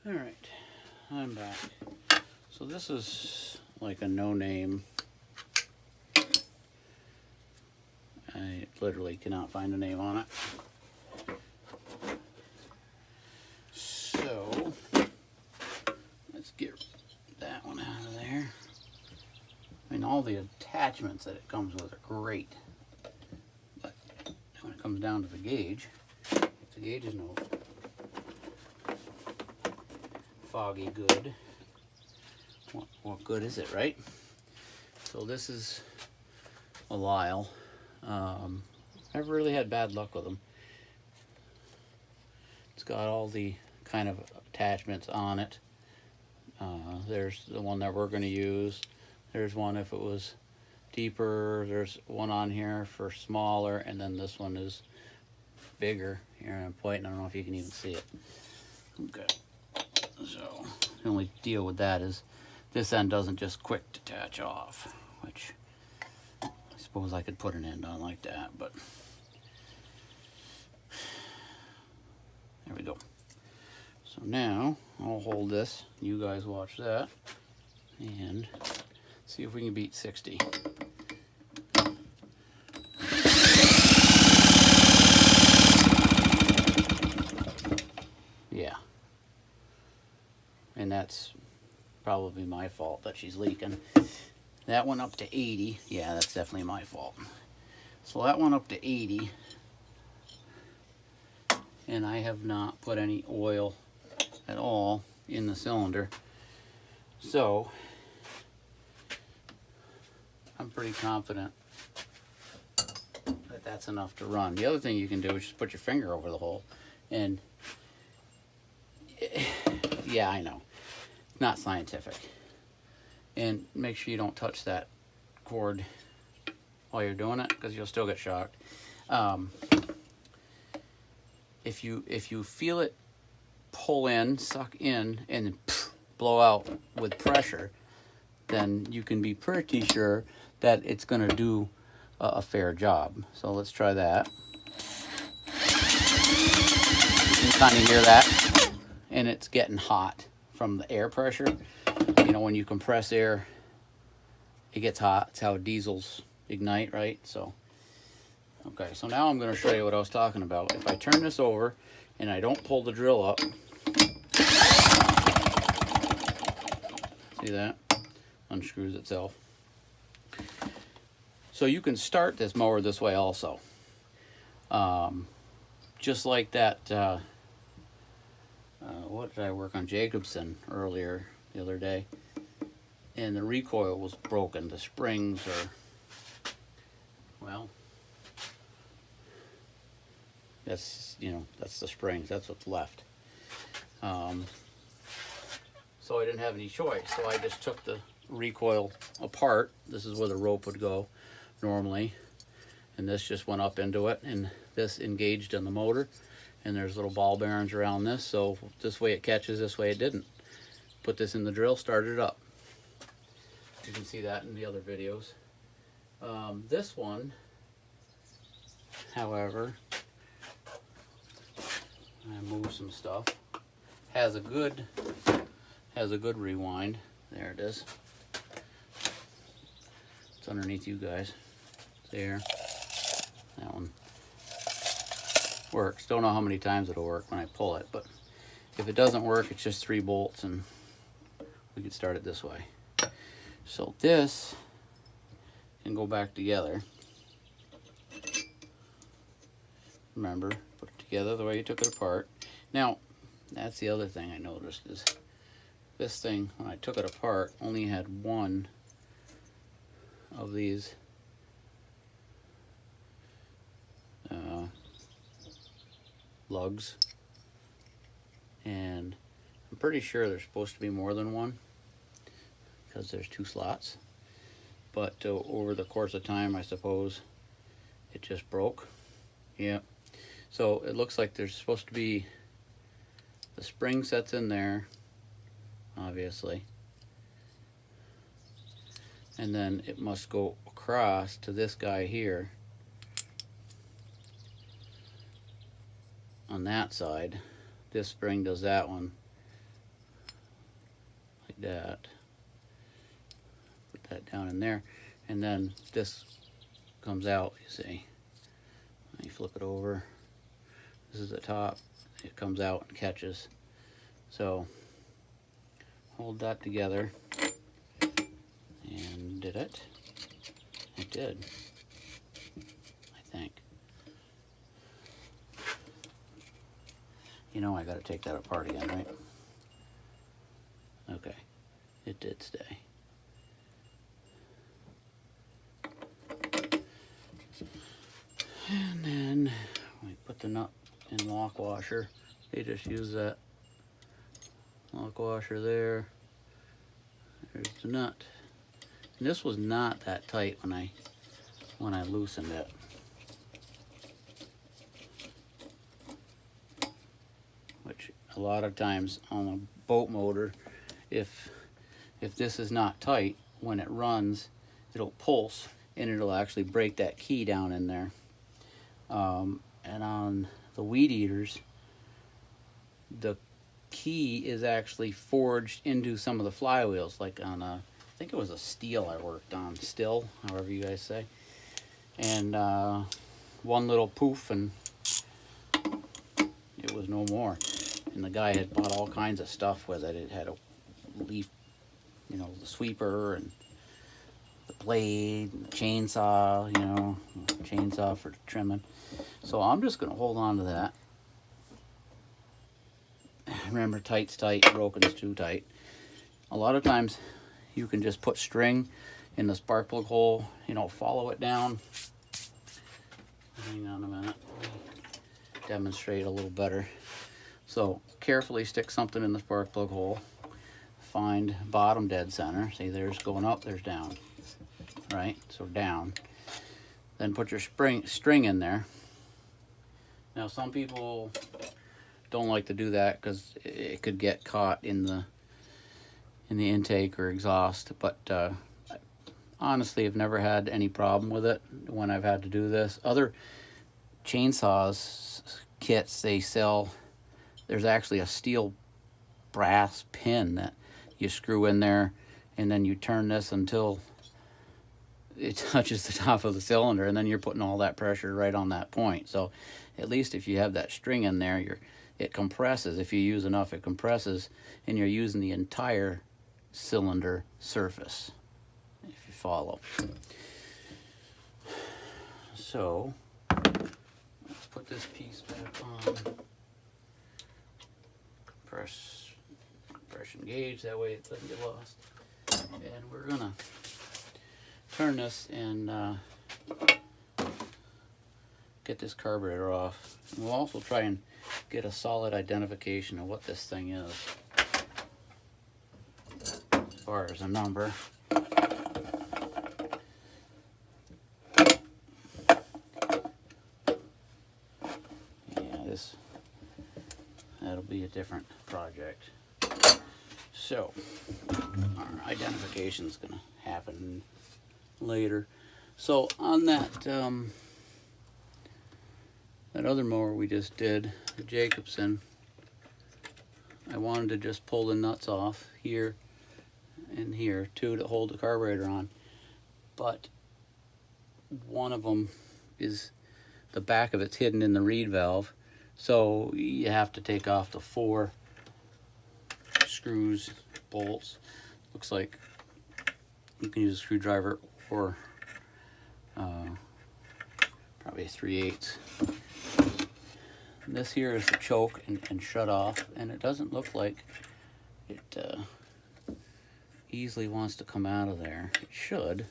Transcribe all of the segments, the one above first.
Alright, I'm back. So this is like a no-name. I literally cannot find a name on it. So let's get that one out of there. I mean, all the attachments that it comes with are great. But when it comes down to the gauge, if the gauge is no foggy good, what good is it, right? So this is a Lyle. I've really had bad luck with them. It's got all the kind of attachments on it. There's the one that we're going to use. There's one if it was deeper. There's one on here for smaller, and then this one is bigger. Here I'm pointing. I don't know if you can even see it. Okay. So the only deal with that is this end doesn't just quick detach off, which I suppose I could put an end on like that, but there we go. So now I'll hold this. You guys watch that and see if we can beat 60. Yeah. And that's probably my fault that she's leaking. That one up to 80. Yeah, that's definitely my fault. So that one up to 80. And I have not put any oil at all in the cylinder. So I'm pretty confident that that's enough to run. The other thing you can do is just put your finger over the hole. And yeah, I know. Not scientific. And make sure you don't touch that cord while you're doing it, because you'll still get shocked. If you feel it pull in, suck in, and then blow out with pressure, then you can be pretty sure that it's going to do a fair job. So let's try that. You can kind of hear that, and it's getting hot from the air pressure. You know, when you compress air, it gets hot. It's how diesels ignite, right? So, okay, so now I'm going to show you what I was talking about. If I turn this over and I don't pull the drill up, see that? Unscrews itself. So you can start this mower this way also. Just like that, what did I work on? Jacobson earlier the other day. And the recoil was broken. The springs are, well, that's, you know, that's the springs. That's what's left. So I didn't have any choice. So I just took the recoil apart. This is where the rope would go normally. And this just went up into it. And this engaged in the motor. And there's little ball bearings around this. So this way it catches, this way it didn't. Put this in the drill, started it up. You can see that in the other videos. This one, however, I move some stuff, has a good rewind. There it is. It's underneath you guys. There. That one works. Don't know how many times it'll work when I pull it, but if it doesn't work, it's just 3 bolts and we can start it this way. So this can go back together. Remember, put it together the way you took it apart. Now, that's the other thing I noticed is this thing, when I took it apart, only had one of these lugs. And I'm pretty sure there's supposed to be more than one, because there's 2 slots, but over the course of time, I suppose it just broke. Yeah, so it looks like there's supposed to be the spring sets in there, obviously, and then it must go across to this guy here on that side. This spring does that one, like that. Put that down in there, and then this comes out, you see. You flip it over. This is the top. It comes out and catches. So hold that together. And did it? It did, I think. You know I gotta take that apart again, right? Okay, it did stay. And then we put the nut in lock washer. They just use that lock washer there. There's the nut. And this was not that tight when I loosened it. Which a lot of times on a boat motor, if this is not tight, when it runs, it'll pulse and it'll actually break that key down in there. And on the weed eaters, the key is actually forged into some of the flywheels, like on a, I think it was a steel I worked on, still, however you guys say. And one little poof and it was no more. And the guy had bought all kinds of stuff with it. It had a leaf, you know, the sweeper and the blade, and chainsaw, you know, chainsaw for trimming. So I'm just going to hold on to that. Remember, tight's tight, broken's too tight. A lot of times you can just put string in the spark plug hole, you know, follow it down. Hang on a minute. Demonstrate a little better. So carefully stick something in the spark plug hole. Find bottom dead center. See, there's going up, there's down. Right? So down. Then put your string in there. Now some people don't like to do that because it could get caught in the intake or exhaust, but honestly I've never had any problem with it when I've had to do this. Other chainsaws kits they sell, there's actually a steel brass pin that you screw in there, and then you turn this until it touches the top of the cylinder, and then you're putting all that pressure right on that point. So at least if you have that string in there, it compresses. If you use enough, it compresses, and you're using the entire cylinder surface, if you follow. So let's put this piece back on. Compression gauge, that way it doesn't get lost. And we're gonna turn this and get this carburetor off. And we'll also try and get a solid identification of what this thing is as far as a number. Yeah, that'll be a different project. So our identification is going to happen later. So on that that other mower we just did, the Jacobson, I wanted to just pull the nuts off here and here too to hold the carburetor on, but one of them is, the back of it's hidden in the reed valve, so you have to take off the 4 screws, bolts. Looks like you can use a screwdriver or probably a 3/8. This here is the choke and shut off, and it doesn't look like it easily wants to come out of there. It should.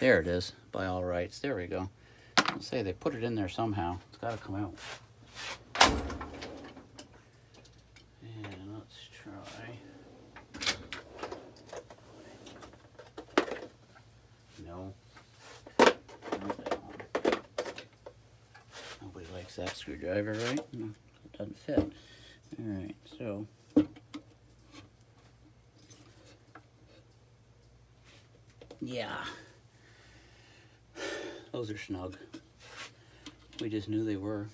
There it is, by all rights. There we go. I'll say they put it in there somehow. It's got to come out. And let's try. No. Not that one. Nobody likes that screwdriver, right? No, it doesn't fit. Alright, so yeah. Those are snug. We just knew they were.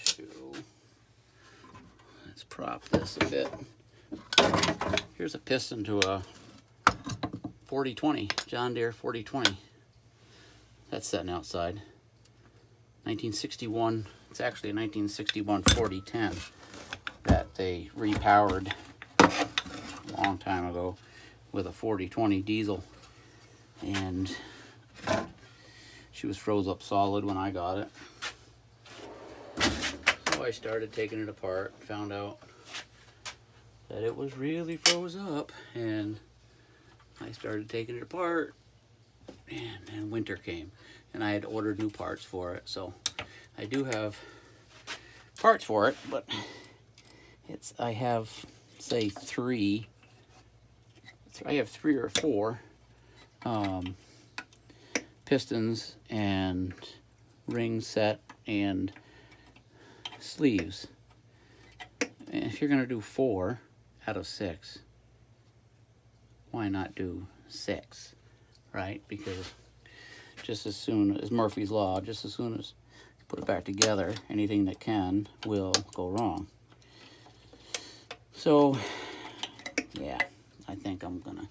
So prop this a bit. Here's a piston to a 4020, John Deere 4020. That's sitting outside. 1961, it's actually a 1961 4010 that they repowered a long time ago with a 4020 diesel. And she was froze up solid when I got it. So I started taking it apart, found out that it was really froze up, and I started taking it apart, and then winter came, and I had ordered new parts for it. So I do have parts for it, but I have, say, three or four pistons and ring set and sleeves. And if you're going to do 4 out of 6, why not do 6, right? Because just as soon as Murphy's Law, just as soon as you put it back together, anything that can will go wrong. So, yeah, I think I'm going to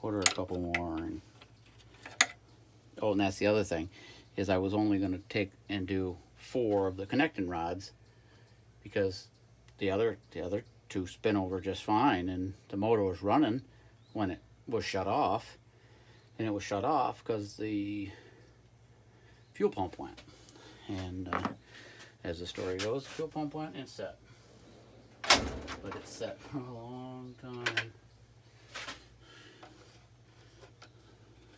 order a couple more. And oh, and that's the other thing, is I was only going to take and do 4 of the connecting rods, because the other 2 spin over just fine, and the motor was running when it was shut off, and it was shut off because the fuel pump went. And as the story goes, the fuel pump went and set. But it's set for a long time.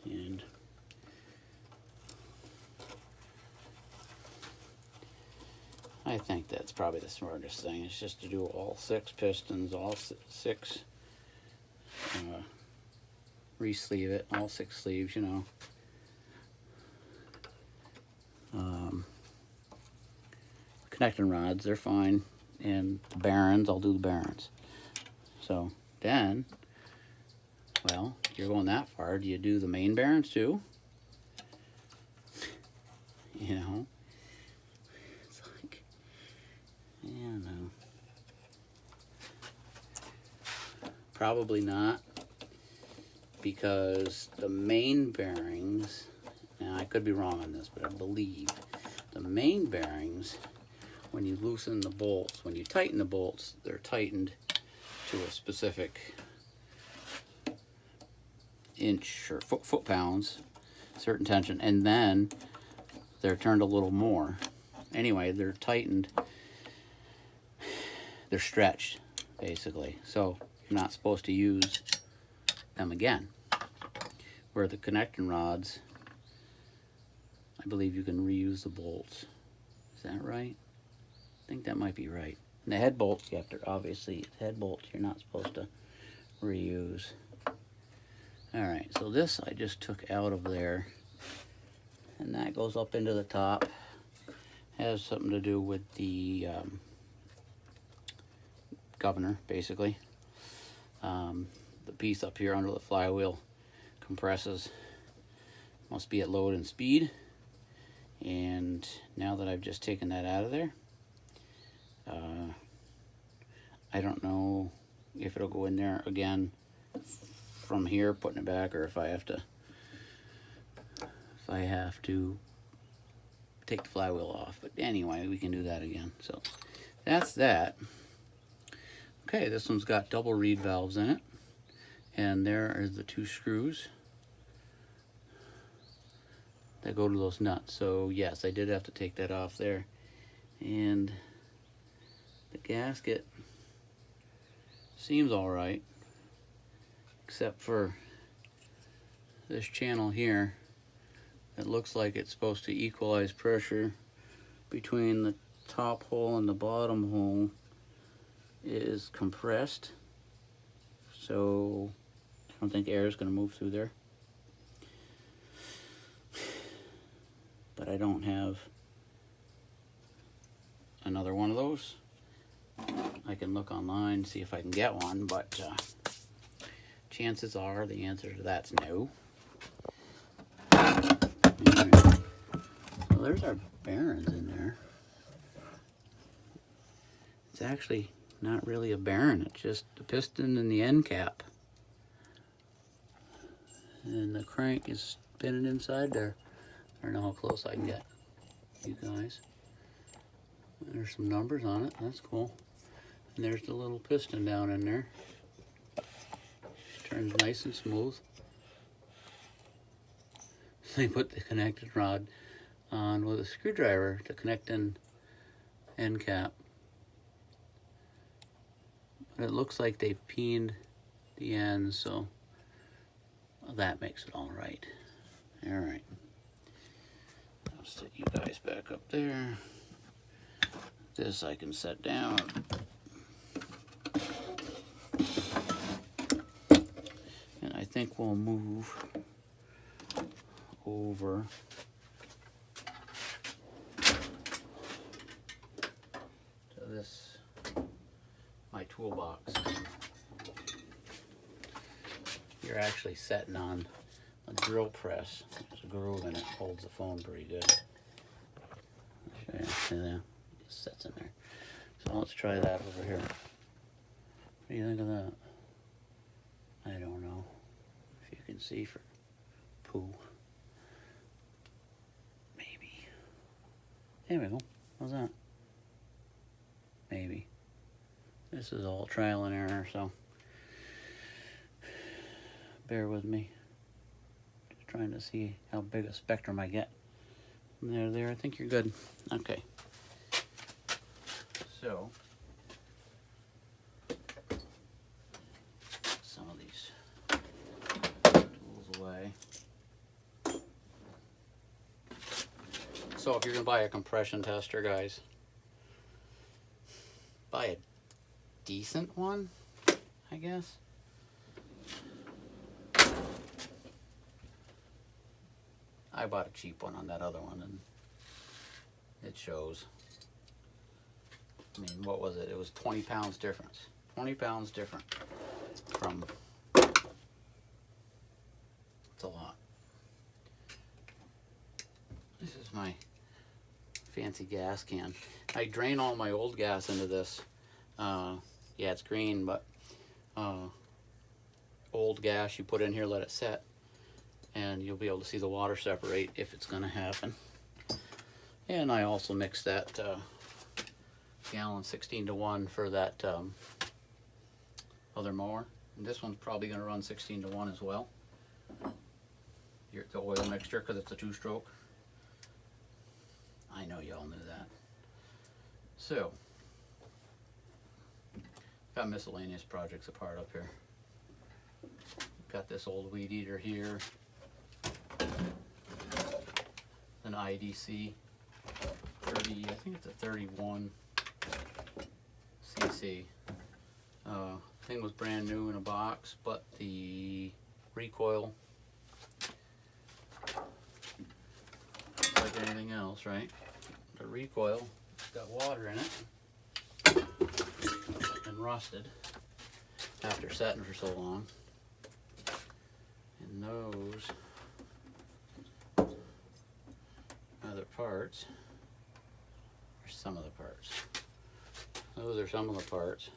And I think that's probably the smartest thing. It's just to do all 6 pistons, all 6, re-sleeve it, all 6 sleeves, you know. Connecting rods, they're fine. And the bearings, I'll do the bearings. So then, well, if you're going that far, do you do the main bearings too? You know? It's like, I don't know. Probably not, because the main bearings, now I could be wrong on this, but I believe the main bearings, when you loosen the bolts, when you tighten the bolts, they're tightened to a specific inch or foot-pounds, certain tension, and then they're turned a little more. Anyway, they're tightened, they're stretched, basically. So you're not supposed to use them again. Where the connecting rods, I believe you can reuse the bolts. Is that right? I think that might be right. And the head bolts, you have to, obviously, head bolts you're not supposed to reuse. Alright, so this I just took out of there, and that goes up into the top. Has something to do with the governor, basically. The piece up here under the flywheel compresses, must be at load and speed. And now that I've just taken that out of there, I don't know if it'll go in there again from here, putting it back, or if I have to take the flywheel off. But anyway, we can do that again. So that's that. Okay, this one's got double reed valves in it, and there are the 2 screws that go to those nuts. So yes, I did have to take that off there. And the gasket seems all right, except for this channel here. It looks like it's supposed to equalize pressure between the top hole and the bottom hole is compressed, so I don't think air is going to move through there. But I don't have another one of those. I can look online, see if I can get one, but chances are the answer to that's no. Well, there's our bearings in there. It's actually not really a bearing, it's just the piston and the end cap. And the crank is spinning inside there. I don't know how close I can get you guys. There's some numbers on it, that's cool. And there's the little piston down in there. Turns nice and smooth. They put the connected rod on with a screwdriver to connect in end cap. But it looks like they peened the ends, so that makes it all right. All right. I'll set you guys back up there. This I can set down. And I think we'll move over to this, my toolbox. You're actually setting on a drill press. There's a groove in it, holds the phone pretty good. I'll show you. See there? It just sets in there. So let's try that over here. What do you think of that? I don't know if you can see for poo. Maybe. There we go. How's that? Maybe. This is all trial and error, so bear with me. Just trying to see how big a spectrum I get. There, I think you're good. Okay. So, some of these tools away. So if you're gonna buy a compression tester, guys, buy a decent one, I guess. I bought a cheap one on that other one, and it shows. I mean, what was it? It was 20 pounds difference. 20 pounds different from, it's a lot. This is my fancy gas can. I drain all my old gas into this. Yeah, it's green, but old gas you put in here, let it set, and you'll be able to see the water separate if it's going to happen. And I also mix that gallon 16-to-1 for that other mower. And this one's probably going to run 16-to-1 as well. The oil mixture, because it's a 2-stroke. I know y'all knew that. So, got miscellaneous projects apart up here. Got this old weed eater here. An IDC 30, I think it's a 31 cc. Thing was brand new in a box, but the recoil, like anything else, right? The recoil got water in it and rusted after setting for so long. And those other parts are some of the parts. Those are some of the parts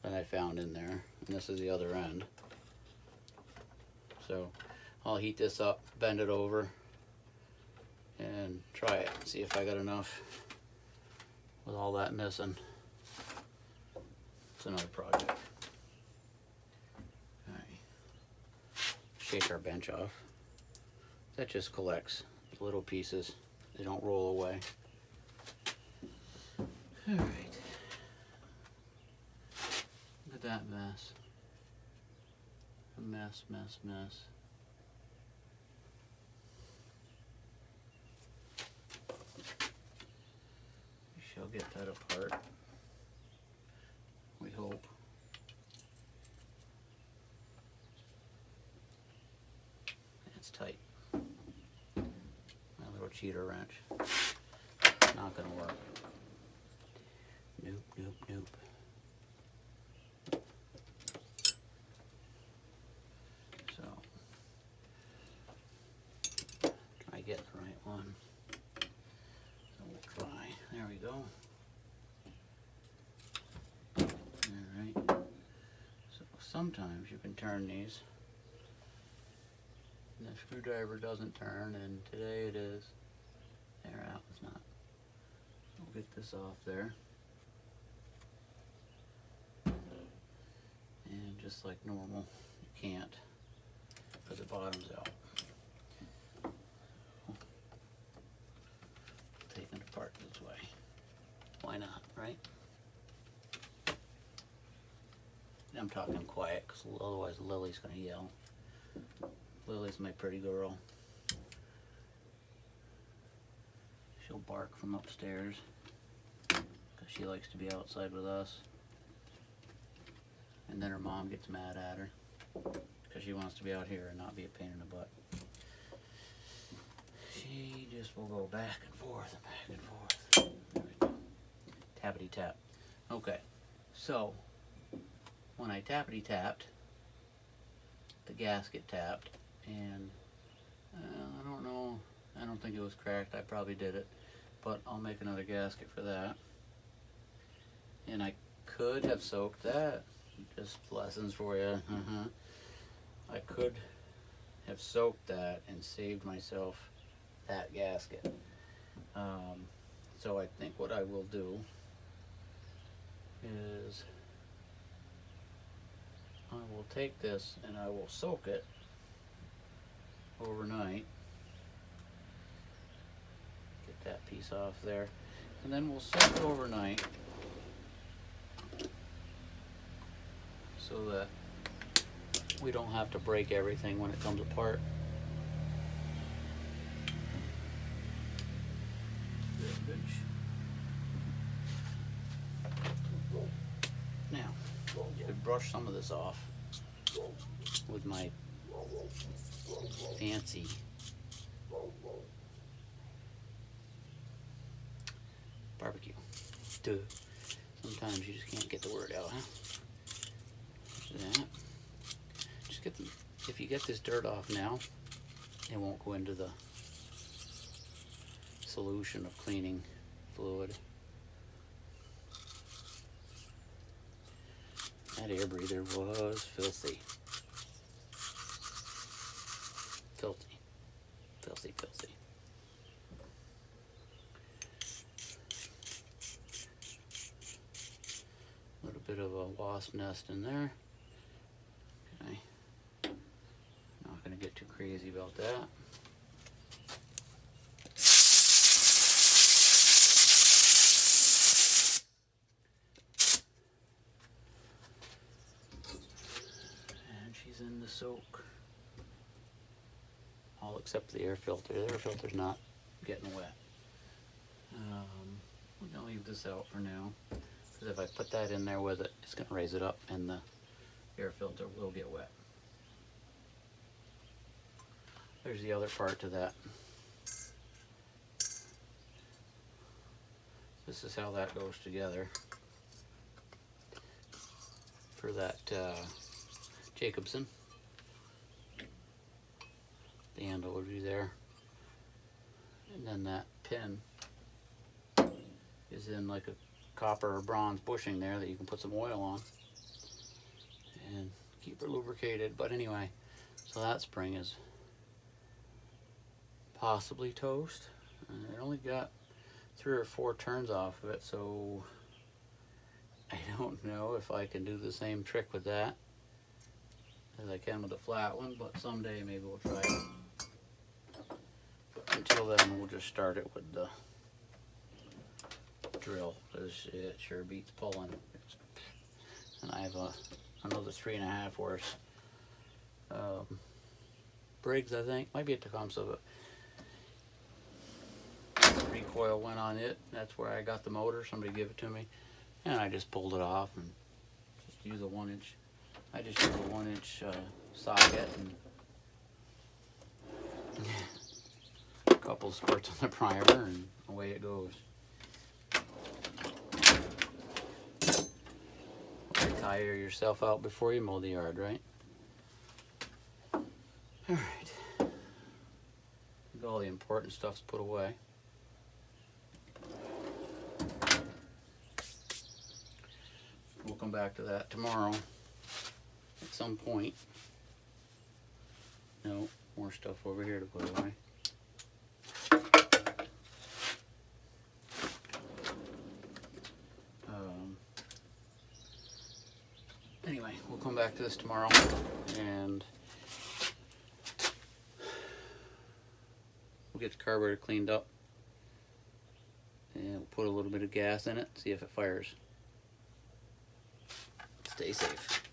that I found in there, and this is the other end. So I'll heat this up, bend it over, and try it, see if I got enough with all that missing. It's another project. Alright. Shake our bench off. That just collects little pieces. They don't roll away. Alright. Look at that mess. A mess, mess, mess. We shall get that apart. We hope. It's tight. My little cheater wrench. Not gonna work. Nope, nope, nope. So, try get the right one. So we'll try. There we go. sometimes you can turn these and the screwdriver doesn't turn, and today it is. There, that was not. We'll get this off there. And just like normal, you can't because the bottom's out. Taking it apart this way. Why not, right? I'm talking quiet because otherwise Lily's going to yell. Lily's my pretty girl. She'll bark from upstairs because she likes to be outside with us. And then her mom gets mad at her because she wants to be out here and not be a pain in the butt. She just will go back and forth and back and forth. There we go. Tappity tap. Okay, so when I tappity tapped, the gasket tapped, and I don't know, I don't think it was cracked. I probably did it, but I'll make another gasket for that. And I could have soaked that. Just lessons for you. I could have soaked that and saved myself that gasket. So I think what I will do is I will take this and I will soak it overnight. Get that piece off there. And then we'll soak it overnight so that we don't have to break everything when it comes apart. Now, you could brush some of this off with my fancy barbecue. Duh. Sometimes you just can't get the word out, huh? That. Just get the, if you get this dirt off now, it won't go into the solution of cleaning fluid. That air breather was filthy. Filthy. Filthy, filthy. A little bit of a wasp nest in there. Okay. Not going to get too crazy about that. And she's in the soak. All except the air filter. The air filter's not getting wet. We're going to leave this out for now. Because if I put that in there with it, it's going to raise it up and the air filter will get wet. There's the other part to that. This is how that goes together. For that Jacobson. The handle would be there. And then that pin is in like a copper or bronze bushing there that you can put some oil on and keep it lubricated. But anyway, so that spring is possibly toast. I only got 3 or 4 turns off of it, so I don't know if I can do the same trick with that as I can with the flat one, but someday maybe we'll try it. But until then, we'll just start it with the drill, because it sure beats pulling. And I have another 3.5 horse Briggs, I think, might be a Tecumseh, but recoil went on it. That's where I got the motor. Somebody gave it to me, and I just pulled it off and just use a 1-inch. I just use a 1-inch socket and a couple squirts on the primer, and away it goes. Tire yourself out before you mow the yard, right? All right. All the important stuff's put away. We'll come back to that tomorrow. at some point. No, more stuff over here to put away. Anyway, we'll come back to this tomorrow, and we'll get the carburetor cleaned up, and we'll put a little bit of gas in it, see if it fires. Stay safe.